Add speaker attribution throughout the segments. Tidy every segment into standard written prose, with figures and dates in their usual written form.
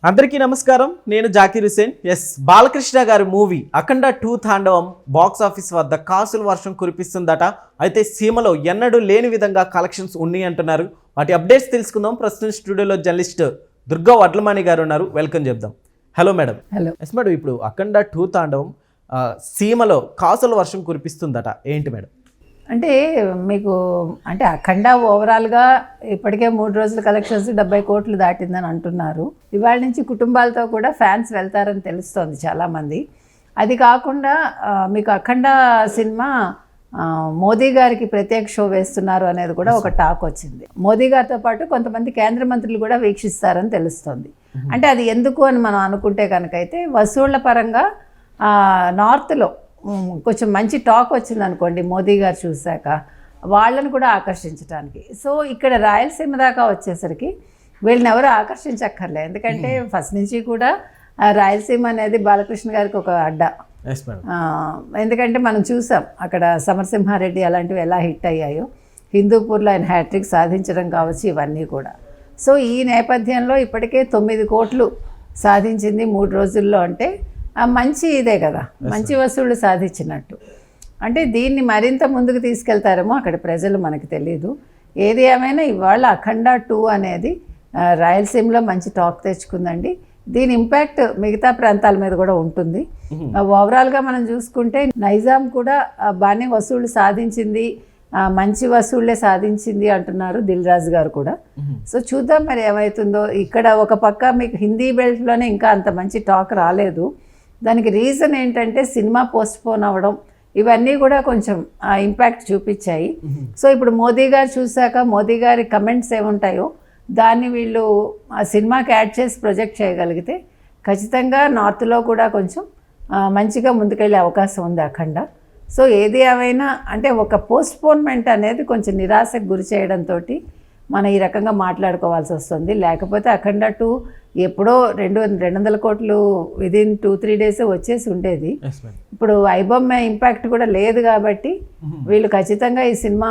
Speaker 1: అందరికీ నమస్కారం. నేను జాకీర్ హుసేన్. బాలకృష్ణ గారి మూవీ అఖండ 2 తాండవం బాక్స్ ఆఫీస్ వద్ద కాసుల వర్షం కురిపిస్తుందట. అయితే సీమలో ఎన్నడూ లేని విధంగా కలెక్షన్స్ ఉన్నాయి అంటున్నారు. వాటి అప్డేట్స్ తెలుసుకుందాం. ప్రస్తుతం స్టూడియోలో జర్నలిస్ట్ దుర్గా వడ్లమాణి గారు ఉన్నారు. వెల్కమ్ చెప్దాం. Hello madam.
Speaker 2: Hello.
Speaker 1: Yes madam, ఇప్పుడు అఖండ 2 తాండవం సీమలో కాసుల వర్షం కురిపిస్తుందట, ఏంటి మేడం?
Speaker 2: అంటే మీకు అంటే అఖండ ఓవరాల్గా ఇప్పటికే 3 రోజుల కలెక్షన్స్ 70 కోట్లు దాటిందని అంటున్నారు. ఇవాళ నుంచి కుటుంబాలతో కూడా ఫ్యాన్స్ వెళ్తారని తెలుస్తోంది చాలామంది. అది కాకుండా మీకు అఖండ సినిమా మోదీ గారికి ప్రత్యేక షో వేస్తున్నారు అనేది కూడా ఒక టాక్ వచ్చింది. మోదీ గారితో పాటు కొంతమంది కేంద్ర మంత్రులు కూడా వీక్షిస్తారని తెలుస్తోంది. అంటే అది ఎందుకు అని మనం అనుకుంటే కనుకైతే వసూళ్ల పరంగా నార్త్లో కొంచెం మంచి టాక్ వచ్చింది అనుకోండి మోదీ గారు చూశాక, వాళ్ళని కూడా ఆకర్షించడానికి. సో ఇక్కడ రాయలసీమ దాకా వచ్చేసరికి వీళ్ళని ఎవరు ఆకర్షించక్కర్లే. ఎందుకంటే ఫస్ట్ నుంచి కూడా రాయలసీమ అనేది బాలకృష్ణ గారికి ఒక అడ్డా. ఎందుకంటే మనం చూసాం అక్కడ సమరసింహారెడ్డి అలాంటివి ఎలా హిట్ అయ్యాయో, హిందూపూర్లో ఆయన హ్యాట్రిక్ సాధించడం కావచ్చు, ఇవన్నీ కూడా. సో ఈ నేపథ్యంలో ఇప్పటికే 9 కోట్లు సాధించింది 3 రోజుల్లో. అంటే మంచి ఇదే కదా, మంచి వసూళ్లు సాధించినట్టు. అంటే దీన్ని మరింత ముందుకు తీసుకెళ్తారేమో అక్కడ ప్రజలు, మనకు తెలియదు. ఏది ఏమైనా ఇవాళ అఖండ 2 అనేది రాయలసీమలో మంచి టాక్ తెచ్చుకుందండి. దీని ఇంపాక్ట్ మిగతా ప్రాంతాల మీద కూడా ఉంటుంది. ఓవరాల్గా మనం చూసుకుంటే నైజాం కూడా బాగానే వసూళ్లు సాధించింది, మంచి వసూళ్లే సాధించింది అంటున్నారు దిల్ రాజు గారు కూడా. సో చూద్దాం మరి ఏమవుతుందో. ఇక్కడ ఒక పక్క మీకు హిందీ బెల్ట్లోనే ఇంకా అంత మంచి టాక్ రాలేదు. దానికి రీజన్ ఏంటంటే సినిమా పోస్ట్పోన్ అవ్వడం, ఇవన్నీ కూడా కొంచెం ఇంపాక్ట్ చూపించాయి. సో ఇప్పుడు మోదీ గారు చూశాక మోదీ గారి కమెంట్స్ ఏముంటాయో దాన్ని వీళ్ళు ఆ సినిమాకి యాడ్ చేసి ప్రొజెక్ట్ చేయగలిగితే ఖచ్చితంగా నార్త్లో కూడా కొంచెం మంచిగా ముందుకెళ్ళే అవకాశం ఉంది అఖండ. సో ఏది ఏమైనా అంటే ఒక పోస్ట్పోన్మెంట్ అనేది కొంచెం నిరాశకు గురి చేయడంతో మనం ఈ రకంగా మాట్లాడుకోవాల్సి వస్తుంది. లేకపోతే అఖండ 2 ఎప్పుడో 200 కోట్లు విదిన్ 2-3 డేస్ వచ్చేసి ఉండేది. ఇప్పుడు ఐబొమ్మ ఇంపాక్ట్ కూడా లేదు కాబట్టి వీళ్ళు ఖచ్చితంగా ఈ సినిమా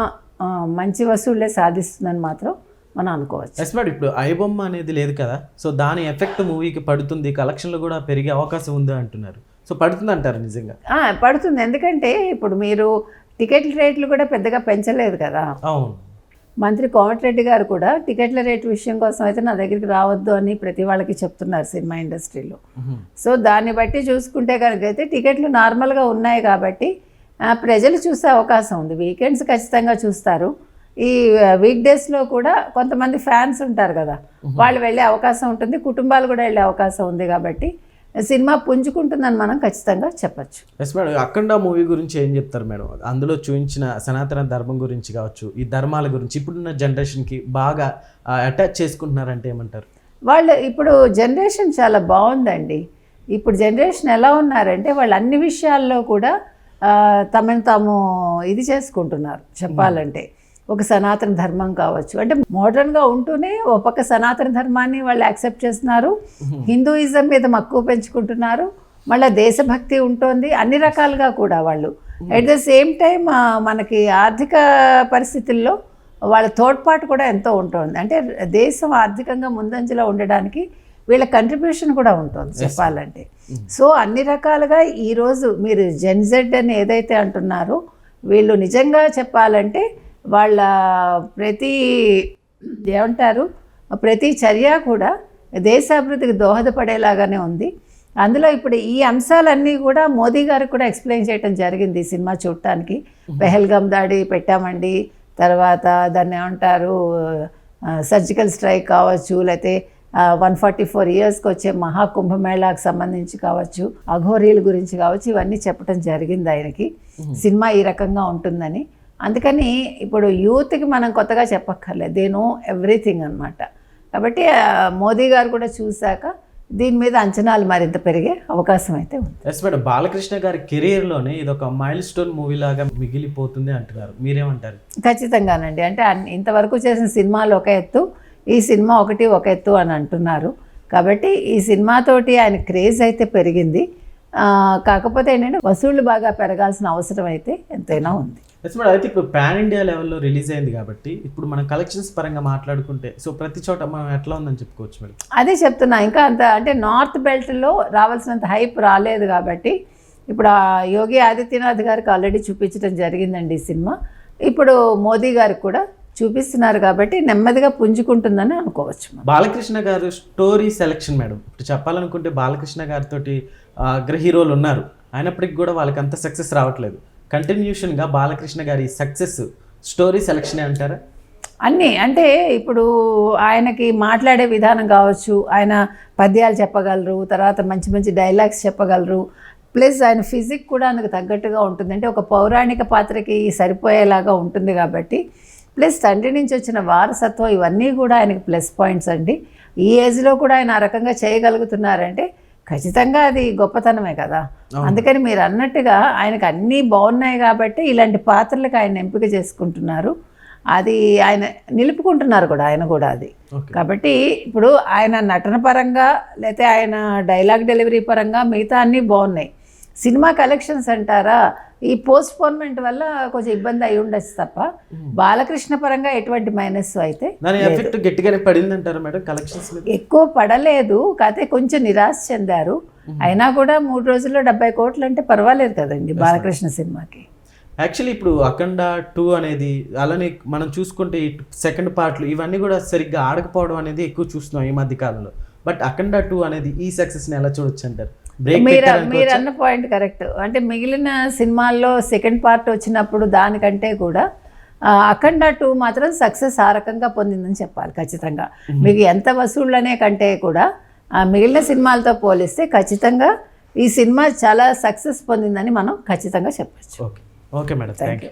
Speaker 2: మంచి వసూళ్లే సాధిస్తుందని మాత్రం మనం అనుకోవచ్చు.
Speaker 1: ఎస్ మేడం, ఇప్పుడు ఐబొమ్మ అనేది లేదు కదా, సో దాని ఎఫెక్ట్ మూవీకి పడుతుంది, కలెక్షన్లు కూడా పెరిగే అవకాశం ఉంది అంటున్నారు. సో పడుతుంది అంటారు? నిజంగా
Speaker 2: పడుతుంది. ఎందుకంటే ఇప్పుడు మీరు టికెట్ల రేట్లు కూడా పెద్దగా పెంచలేదు కదా.
Speaker 1: అవును.
Speaker 2: మంత్రి కోమటిరెడ్డి గారు కూడా టికెట్ల రేటు విషయం కోసం అయితే నా దగ్గరికి రావద్దు అని ప్రతి వాళ్ళకి చెప్తున్నారు సినిమా ఇండస్ట్రీలో. సో దాన్ని బట్టి చూసుకుంటే కనుక అయితే టికెట్లు నార్మల్గా ఉన్నాయి కాబట్టి ప్రజలు చూసే అవకాశం ఉంది. వీకెండ్స్ ఖచ్చితంగా చూస్తారు. ఈ వీక్ డేస్లో కూడా కొంతమంది ఫ్యాన్స్ ఉంటారు కదా, వాళ్ళు వెళ్ళే అవకాశం ఉంటుంది, కుటుంబాలు కూడా వెళ్ళే అవకాశం ఉంది. కాబట్టి సినిమా పుంజుకుంటుందని మనం ఖచ్చితంగా చెప్పచ్చు.
Speaker 1: ఎస్ మేడం, అఖండ మూవీ గురించి ఏం చెప్తారు మేడం? అందులో చూపించిన సనాతన ధర్మం గురించి కావచ్చు, ఈ ధర్మాల గురించి ఇప్పుడున్న జనరేషన్కి బాగా అటాచ్ చేసుకుంటున్నారంటే ఏమంటారు?
Speaker 2: వాళ్ళు ఇప్పుడు జనరేషన్ చాలా బాగుందండి. ఇప్పుడు జనరేషన్ ఎలా ఉన్నారంటే వాళ్ళు అన్ని విషయాల్లో కూడా తమను తాము ఇది చేసుకుంటున్నారు. చెప్పాలంటే ఒక సనాతన ధర్మం కావచ్చు, అంటే మోడర్న్గా ఉంటూనే ఒక పక్క సనాతన ధర్మాన్ని వాళ్ళు యాక్సెప్ట్ చేస్తున్నారు, హిందూయిజం మీద మక్కువ పెంచుకుంటున్నారు, మళ్ళీ దేశభక్తి ఉంటుంది, అన్ని రకాలుగా కూడా వాళ్ళు. అట్ ద సేమ్ టైం మనకి ఆర్థిక పరిస్థితుల్లో వాళ్ళ తోడ్పాటు కూడా ఎంతో ఉంటుంది. అంటే దేశం ఆర్థికంగా ముందంజలో ఉండడానికి వీళ్ళ కంట్రిబ్యూషన్ కూడా ఉంటుంది చెప్పాలంటే. సో అన్ని రకాలుగా ఈరోజు మీరు జెన్జెడ్ అని ఏదైతే అంటున్నారో వీళ్ళు నిజంగా చెప్పాలంటే వాళ్ళ ప్రతి చర్య కూడా దేశాభివృద్ధికి దోహదపడేలాగానే ఉంది. అందులో ఇప్పుడు ఈ అంశాలన్నీ కూడా మోదీ గారికి కూడా ఎక్స్ప్లెయిన్ చేయడం జరిగింది ఈ సినిమా చూడటానికి. పెహల్గాం దాడి పెట్టామండి, తర్వాత దాన్ని ఏమంటారు సర్జికల్ స్ట్రైక్ కావచ్చు, లేకపోతే 144 ఇయర్స్కి వచ్చే మహాకుంభమేళాకు సంబంధించి కావచ్చు, అఘోరీల గురించి కావచ్చు, ఇవన్నీ చెప్పడం జరిగింది ఆయనకి. సినిమా ఈ రకంగా ఉంటుందని. అందుకని ఇప్పుడు యూత్కి మనం కొత్తగా చెప్పక్కర్లేదు, దే నో ఎవ్రీథింగ్ అనమాట. కాబట్టి మోదీ గారు కూడా చూశాక దీని మీద అంచనాలు మరింత పెరిగే అవకాశం అయితే ఉంది.
Speaker 1: ఎస్ మేడం, బాలకృష్ణ గారి కెరీర్లోనే ఇది ఒక మైల్ స్టోన్ మూవీ లాగా మిగిలిపోతుంది అంటున్నారు, మీరేమంటారు?
Speaker 2: ఖచ్చితంగానండి. అంటే ఇంతవరకు చేసిన సినిమాలు ఒక ఎత్తు, ఈ సినిమా ఒక ఎత్తు అని అంటున్నారు. కాబట్టి ఈ సినిమాతోటి ఆయన క్రేజ్ అయితే పెరిగింది. కాకపోతే ఏంటంటే వసూళ్లు బాగా పెరగాల్సిన అవసరం అయితే ఎంతైనా ఉంది.
Speaker 1: ఎస్ మేడం, అయితే ఇప్పుడు పాన్ ఇండియా లెవెల్లో రిలీజ్ అయింది కాబట్టి ఇప్పుడు మనం కలెక్షన్స్ పరంగా మాట్లాడుకుంటే సో ప్రతి చోట మనం ఎట్లా ఉందని చెప్పుకోవచ్చు మేడం?
Speaker 2: అదే చెప్తున్నా, ఇంకా అంత అంటే నార్త్ బెల్ట్లో రావాల్సినంత హైప్ రాలేదు కాబట్టి ఇప్పుడు ఆ యోగి ఆదిత్యనాథ్ గారికి ఆల్రెడీ చూపించడం జరిగిందండి ఈ సినిమా. ఇప్పుడు మోదీ గారికి కూడా చూపిస్తున్నారు కాబట్టి నెమ్మదిగా పుంజుకుంటుందని అనుకోవచ్చు.
Speaker 1: బాలకృష్ణ గారు స్టోరీ సెలెక్షన్ మేడం, ఇప్పుడు చెప్పాలనుకుంటే బాలకృష్ణ గారితో అగ్ర హీరోలు ఉన్నారు, అయినప్పటికీ కూడా వాళ్ళకి అంత సక్సెస్ రావట్లేదు. కంటిన్యూషన్గా బాలకృష్ణ గారి సక్సెస్ స్టోరీ సెలెక్షనే అంటారా?
Speaker 2: అన్నీ అంటే ఇప్పుడు ఆయనకి మాట్లాడే విధానం కావచ్చు, ఆయన పద్యాలు చెప్పగలరు, తర్వాత మంచి మంచి డైలాగ్స్ చెప్పగలరు, ప్లస్ ఆయన ఫిజిక్ కూడా అందుకు తగ్గట్టుగా ఉంటుంది, అంటే ఒక పౌరాణిక పాత్రకి సరిపోయేలాగా ఉంటుంది కాబట్టి, ప్లస్ తండ్రి నుంచి వచ్చిన వారసత్వం ఇవన్నీ కూడా ఆయనకి ప్లస్ పాయింట్స్ అండి. ఈ ఏజ్లో కూడా ఆయన ఆ రకంగా చేయగలుగుతున్నారంటే ఖచ్చితంగా అది గొప్పతనమే కదా. అందుకని మీరు అన్నట్టుగా ఆయనకు అన్నీ బాగున్నాయి కాబట్టి ఇలాంటి పాత్రలకు ఆయన ఎంపిక చేసుకుంటున్నారు, అది ఆయన నిలుపుకుంటున్నారు కూడా ఆయన కూడా అది. కాబట్టి ఇప్పుడు ఆయన నటన పరంగా లేకపోతే ఆయన డైలాగ్ డెలివరీ పరంగా మిగతా అన్నీ బాగున్నాయి. సినిమా కలెక్షన్స్ అంటారా, ఈ పోస్ట్పోన్మెంట్ వల్ల కొంచెం ఇబ్బంది అయి ఉండొచ్చు తప్ప బాలకృష్ణ పరంగా ఎటువంటి మైనస్ అయితే
Speaker 1: ఎఫెక్ట్ గట్టిగానే పడింది అంటారా మేడం కలెక్షన్స్?
Speaker 2: ఎక్కువ పడలేదు, కాకపోతే కొంచెం నిరాశ చెందారు. అయినా కూడా 3 రోజుల్లో 70 కోట్లు అంటే పర్వాలేదు కదండి బాలకృష్ణ సినిమాకి.
Speaker 1: యాక్చువల్లీ ఇప్పుడు అఖండ 2 అనేది అలానే మనం చూసుకుంటే సెకండ్ పార్ట్లు ఇవన్నీ కూడా సరిగ్గా ఆడకపోవడం అనేది ఎక్కువ చూస్తున్నాం ఈ మధ్య కాలంలో. బట్ అఖండ 2 అనేది ఈ సక్సెస్ని ఎలా చూడొచ్చు అంటారు?
Speaker 2: మీరు అన్న పాయింట్ కరెక్ట్. అంటే మిగిలిన సినిమాల్లో సెకండ్ పార్ట్ వచ్చినప్పుడు దానికంటే కూడా అఖండ 2 మాత్రం సక్సెస్ ఆ రకంగా పొందిందని చెప్పాలి ఖచ్చితంగా. మీకు ఎంత వసూళ్ళనే కంటే కూడా మిగిలిన సినిమాలతో పోలిస్తే ఖచ్చితంగా ఈ సినిమా చాలా సక్సెస్ పొందిందని మనం ఖచ్చితంగా చెప్పచ్చు.
Speaker 1: Okay madam, thank you.